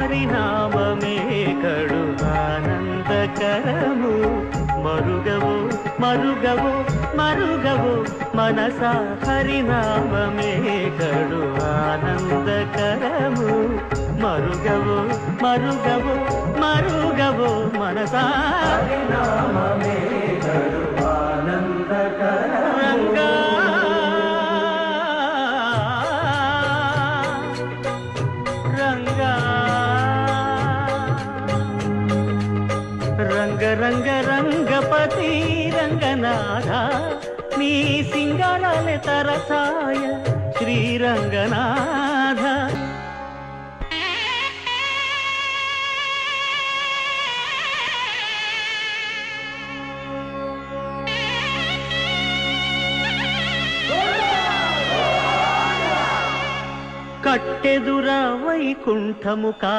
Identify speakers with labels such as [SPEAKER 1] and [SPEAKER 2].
[SPEAKER 1] హరినామమే కడు ఆనందకరము మరుగవు మరుగవు మరుగవు మనసా హరినామమే కడు ఆనందకరము మరుగవు మరుగవు మరుగవు మనసా హరినామమే కడు ఆనందకరము రంగా రంగా రంగ రంగ రంగపతి రంగనాథ నీ సింగారాలే తరసాయ శ్రీరంగనాథ కట్టెదుర వైకుంఠము కా